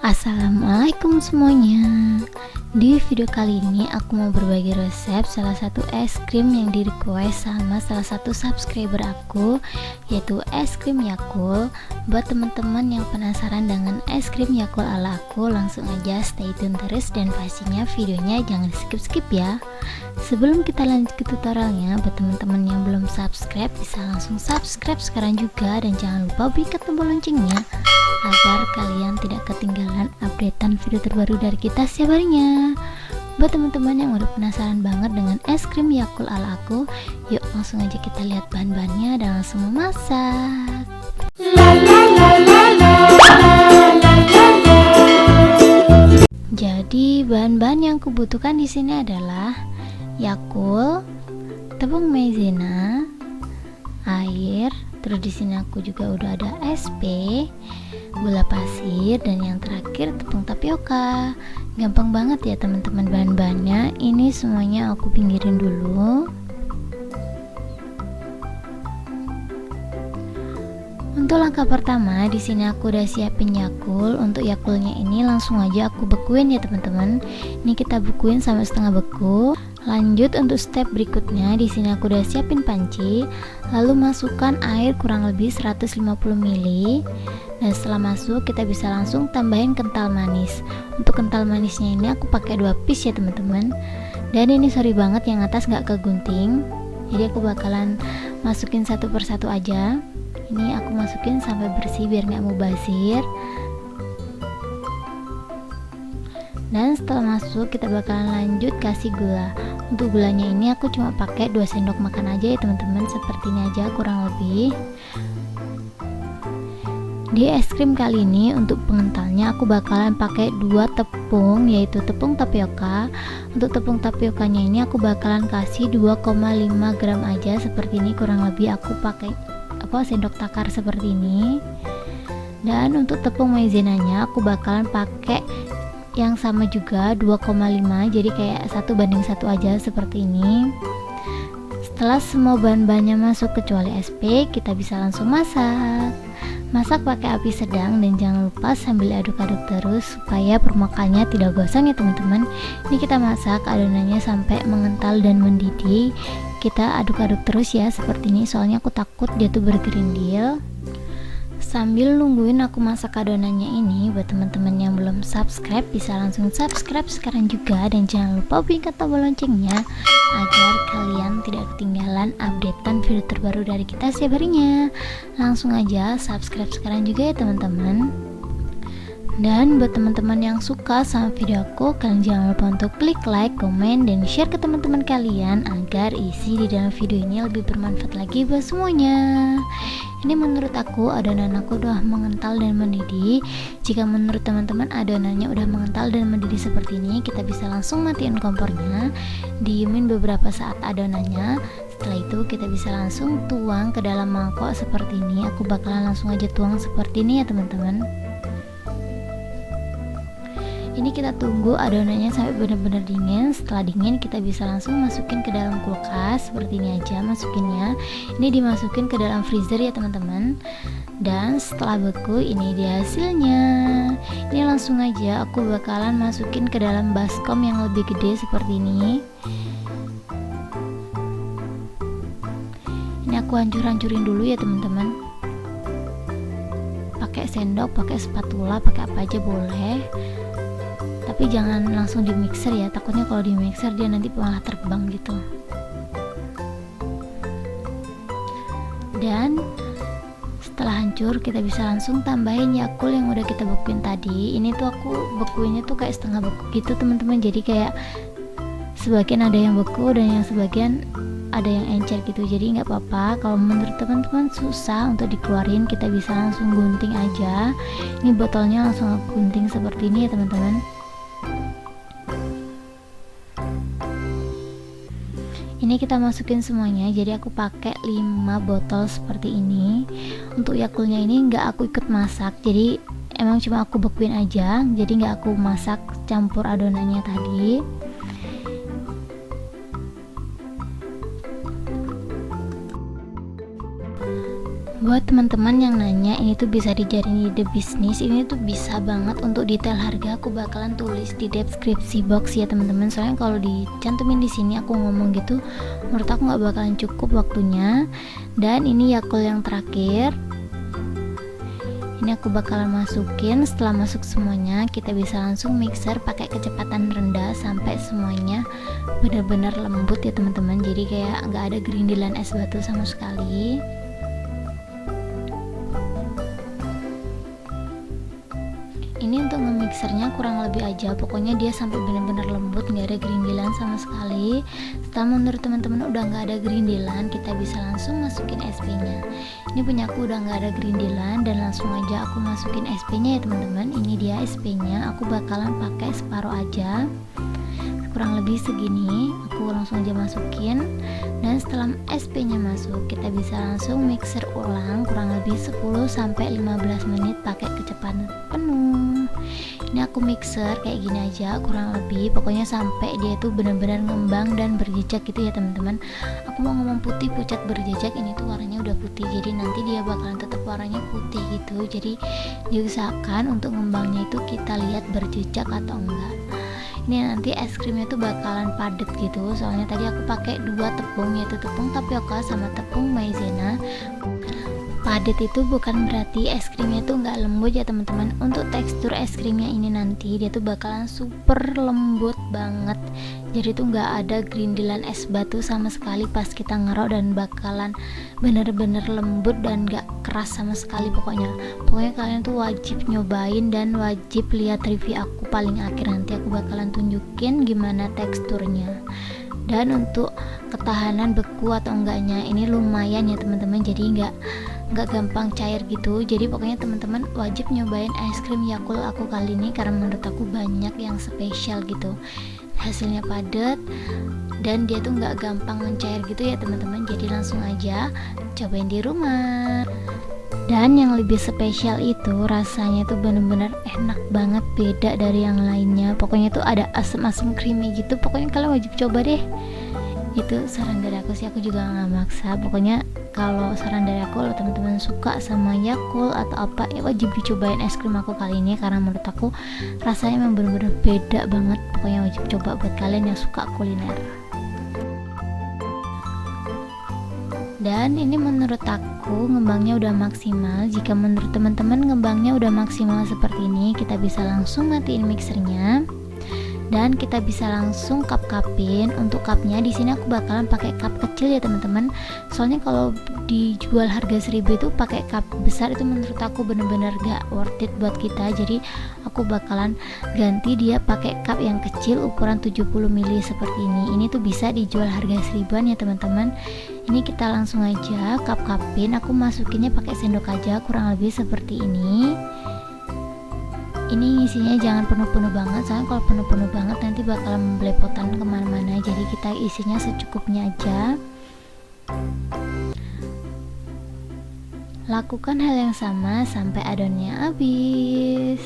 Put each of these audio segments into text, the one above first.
Assalamualaikum semuanya. Di video kali ini aku mau berbagi resep salah satu es krim yang di request sama salah satu subscriber aku, yaitu es krim Yakult. Buat teman-teman yang penasaran dengan es krim Yakult ala aku, langsung aja stay tune terus dan pastinya videonya jangan skip-skip ya. Sebelum kita lanjut ke tutorialnya, buat teman-teman yang belum subscribe bisa langsung subscribe sekarang juga, dan jangan lupa berikan tombol loncengnya agar kalian tidak ketinggalan updatean video terbaru dari kita setiap harinya. Buat teman-teman yang udah penasaran banget dengan es krim Yakult ala aku, yuk langsung aja kita lihat bahan-bahannya dan langsung memasak. Jadi bahan-bahan yang kubutuhkan di sini adalah Yakult, tepung maizena, air, terus di sini aku juga udah ada SP, gula pasir, dan yang terakhir tepung tapioka. Gampang banget ya teman-teman bahan-bahannya. Ini semuanya aku pinggirin dulu. Untuk langkah pertama, di sini aku udah siapin Yakult. Untuk Yakultnya ini langsung aja aku bekuin ya teman-teman. Ini kita bekuin sampai setengah beku. Lanjut untuk step berikutnya, di sini aku udah siapin panci, lalu masukkan air kurang lebih 150 ml. Dan setelah masuk, kita bisa langsung tambahin kental manis. Untuk kental manisnya ini aku pakai 2 piece ya teman-teman. Dan ini sorry banget yang atas nggak kegunting, jadi aku bakalan masukin satu persatu aja. Ini aku masukin sampai bersih biar nggak mubazir. Dan setelah masuk, kita bakalan lanjut kasih gula. Untuk gulanya ini aku cuma pakai 2 sendok makan aja ya teman-teman, seperti ini aja kurang lebih. Di es krim kali ini untuk pengentalnya aku bakalan pakai 2 tepung, yaitu tepung tapioka. Untuk tepung tapiokanya ini aku bakalan kasih 2,5 gram aja, seperti ini kurang lebih aku pakai sendok takar seperti ini. Dan untuk tepung maizenanya aku bakalan pakai yang sama juga 2,5, jadi kayak 1:1 aja seperti ini. Setelah semua bahan-bahannya masuk kecuali SP, kita bisa langsung masak. Masak pakai api sedang dan jangan lupa sambil aduk-aduk terus supaya permukaannya tidak gosong ya teman-teman. Ini kita masak adonannya sampai mengental dan mendidih. Kita aduk-aduk terus ya seperti ini, soalnya aku takut dia tuh bergerindil. Sambil nungguin aku masak adonannya ini, buat teman-teman yang belum subscribe bisa langsung subscribe sekarang juga, dan jangan lupa bunyikan tombol loncengnya agar kalian tidak ketinggalan updatean video terbaru dari kita setiap harinya. Langsung aja subscribe sekarang juga ya teman-teman. Dan buat teman-teman yang suka sama video aku, kalian jangan lupa untuk klik like, komen, dan share ke teman-teman kalian agar isi di dalam video ini lebih bermanfaat lagi buat semuanya. Ini menurut aku adonan aku udah mengental dan mendidih. Jika menurut teman-teman adonannya udah mengental dan mendidih seperti ini, kita bisa langsung matiin kompornya, diemin beberapa saat adonannya. Setelah itu kita bisa langsung tuang ke dalam mangkok seperti ini. Aku bakalan langsung aja tuang seperti ini ya teman-teman. Ini kita tunggu adonannya sampai benar-benar dingin. Setelah dingin kita bisa langsung masukin ke dalam kulkas, seperti ini aja masukinnya. Ini dimasukin ke dalam freezer ya teman-teman. Dan setelah beku, ini dia hasilnya. Ini langsung aja aku bakalan masukin ke dalam baskom yang lebih gede seperti ini. Ini aku hancur-hancurin dulu ya teman-teman. Pakai sendok, pakai spatula, pakai apa aja boleh. Tapi jangan langsung di mixer ya, takutnya kalau di mixer dia nanti malah terbang gitu. Dan setelah hancur kita bisa langsung tambahin Yakult yang udah kita bekuin tadi. Ini tuh aku bekuinnya tuh kayak setengah beku gitu teman-teman, jadi kayak sebagian ada yang beku dan yang sebagian ada yang encer gitu. Jadi nggak apa-apa kalau menurut teman-teman susah untuk dikeluarin, kita bisa langsung gunting aja. Ini botolnya langsung aku gunting seperti ini ya teman-teman. Ini kita masukin semuanya, jadi aku pakai 5 botol seperti ini. Untuk Yakultnya ini nggak aku ikut masak, jadi emang cuma aku bekuin aja, jadi nggak aku masak campur adonannya tadi. Buat teman-teman yang nanya ini tuh bisa dijadiin ide bisnis, ini tuh bisa banget. Untuk detail harga aku bakalan tulis di deskripsi box ya teman-teman, soalnya kalau dicantumin di sini aku ngomong gitu menurut aku nggak bakalan cukup waktunya. Dan ini Yakult yang terakhir, ini aku bakalan masukin. Setelah masuk semuanya, kita bisa langsung mixer pakai kecepatan rendah sampai semuanya benar-benar lembut ya teman-teman, jadi kayak nggak ada gerindilan es batu sama sekali. Ini untuk nge-mixernya kurang lebih aja, pokoknya dia sampai benar-benar lembut, nggak ada gerindilan sama sekali. Setelah menurut teman-teman udah nggak ada gerindilan, kita bisa langsung masukin SP nya. Ini punya aku udah nggak ada gerindilan dan langsung aja aku masukin SP nya ya teman-teman. Ini dia SP nya, aku bakalan pakai separuh aja, kurang lebih segini. Aku langsung aja masukin, dan setelah SP nya masuk, kita bisa langsung mixer ulang kurang lebih 10-15 menit pakai kecepatan penuh. Ini aku mixer kayak gini aja kurang lebih, pokoknya sampai dia tuh benar-benar ngembang dan berjejak gitu ya teman-teman. Aku mau ngomong putih pucat berjejak, ini tuh warnanya udah putih, jadi nanti dia bakalan tetap warnanya putih gitu. Jadi diusahakan untuk ngembangnya itu kita lihat berjejak atau enggak. Ini nanti es krimnya tuh bakalan padat gitu, soalnya tadi aku pakai 2 tepung, yaitu tepung tapioka sama tepung maizena. Padat itu bukan berarti es krimnya tuh nggak lembut ya teman-teman. Untuk tekstur es krimnya ini nanti dia tuh bakalan super lembut banget, jadi tuh nggak ada gerindilan es batu sama sekali pas kita ngerok, dan bakalan bener-bener lembut dan nggak keras sama sekali. Pokoknya kalian tuh wajib nyobain dan wajib lihat review aku paling akhir, nanti aku bakalan tunjukin gimana teksturnya. Dan untuk ketahanan beku atau enggaknya ini lumayan ya teman-teman, jadi nggak gampang cair gitu. Jadi pokoknya teman-teman wajib nyobain es krim Yakult aku kali ini, karena menurut aku banyak yang spesial gitu. Hasilnya padat dan dia tuh nggak gampang mencair gitu ya teman-teman, jadi langsung aja cobain di rumah. Dan yang lebih spesial itu rasanya tuh bener-bener enak banget, beda dari yang lainnya. Pokoknya tuh ada asam-asam creamy gitu, pokoknya kalian wajib coba deh. Itu saran dari aku sih, aku juga nggak maksa. Pokoknya kalau saran dari aku, kalau teman-teman suka sama Yakult atau apa ya wajib dicobain es krim aku kali ini, karena menurut aku rasanya memang benar-benar beda banget. Pokoknya wajib coba buat kalian yang suka kuliner. Dan ini menurut aku ngembangnya udah maksimal. Jika menurut teman-teman ngembangnya udah maksimal seperti ini, kita bisa langsung matiin mixernya dan kita bisa langsung cup-cupin. Untuk cupnya di sini aku bakalan pakai cup kecil ya teman-teman, soalnya kalau dijual harga 1000 itu pakai cup besar itu menurut aku bener-bener gak worth it buat kita. Jadi aku bakalan ganti dia pakai cup yang kecil ukuran 70 ml seperti ini. Ini tuh bisa dijual harga 1000-an ya teman-teman. Ini kita langsung aja cup-cupin. Aku masukinnya pakai sendok aja kurang lebih seperti ini. Ini isinya jangan penuh-penuh banget, soalnya kalau penuh-penuh banget nanti bakalan belepotan kemana-mana. Jadi kita isinya secukupnya aja. Lakukan hal yang sama sampai adonannya habis.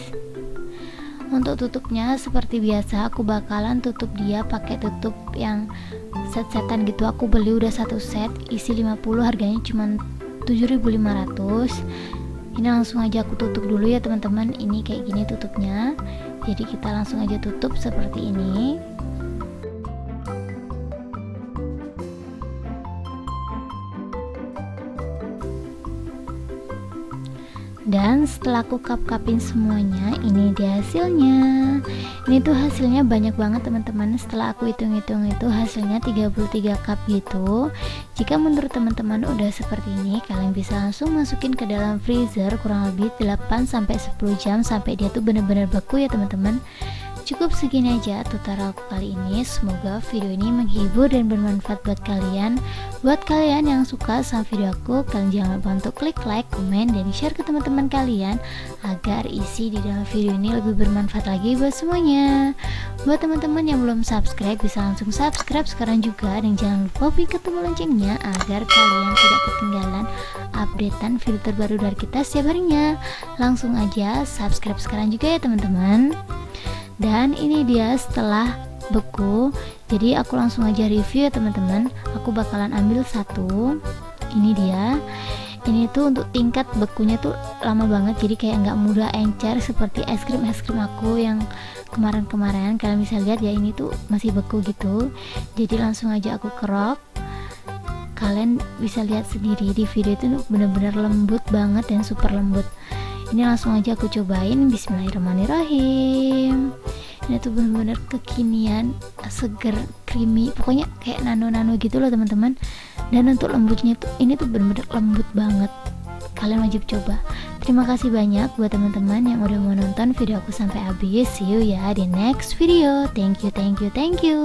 Untuk tutupnya seperti biasa, aku bakalan tutup dia pakai tutup yang set-setan gitu. Aku beli udah satu set isi 50, harganya cuma 7.500. Ini langsung aja aku tutup dulu ya teman-teman. Ini kayak gini tutupnya, jadi kita langsung aja tutup seperti ini. Dan setelah aku cup-cupin semuanya, ini dia hasilnya. Ini tuh hasilnya banyak banget teman-teman. Setelah aku hitung-hitung itu hasilnya 33 cup gitu. Jika menurut teman-teman udah seperti ini, kalian bisa langsung masukin ke dalam freezer kurang lebih 8-10 jam sampai dia tuh bener-bener beku ya teman-teman. Cukup segini aja tutorial aku kali ini. Semoga video ini menghibur dan bermanfaat buat kalian. Buat kalian yang suka sama video aku, kalian jangan lupa untuk klik like, komen, dan share ke teman-teman kalian agar isi di dalam video ini lebih bermanfaat lagi buat semuanya. Buat teman-teman yang belum subscribe, bisa langsung subscribe sekarang juga, dan jangan lupa klik tombol loncengnya agar kalian tidak ketinggalan updatean video terbaru dari kita setiap harinya. Langsung aja subscribe sekarang juga ya teman-teman. Dan ini dia setelah beku, jadi aku langsung aja review ya teman-teman. Aku bakalan ambil satu. Ini dia. ini tuh untuk tingkat bekunya tuh lama banget, jadi kayak nggak mudah encer seperti es krim aku yang kemarin-kemarin. Kalian bisa lihat ya, ini tuh masih beku gitu, jadi langsung aja aku kerok. Kalian bisa lihat sendiri di video itu bener-bener lembut banget dan super lembut. Ini langsung aja aku cobain. Bismillahirrahmanirrahim. Ini tuh bener-bener kekinian, seger, creamy, pokoknya kayak nano-nano gitu loh teman-teman. Dan untuk lembutnya tuh ini tuh bener-bener lembut banget, kalian wajib coba. Terima kasih banyak buat teman-teman yang udah mau nonton video aku sampai habis. See you ya di next video. Thank you.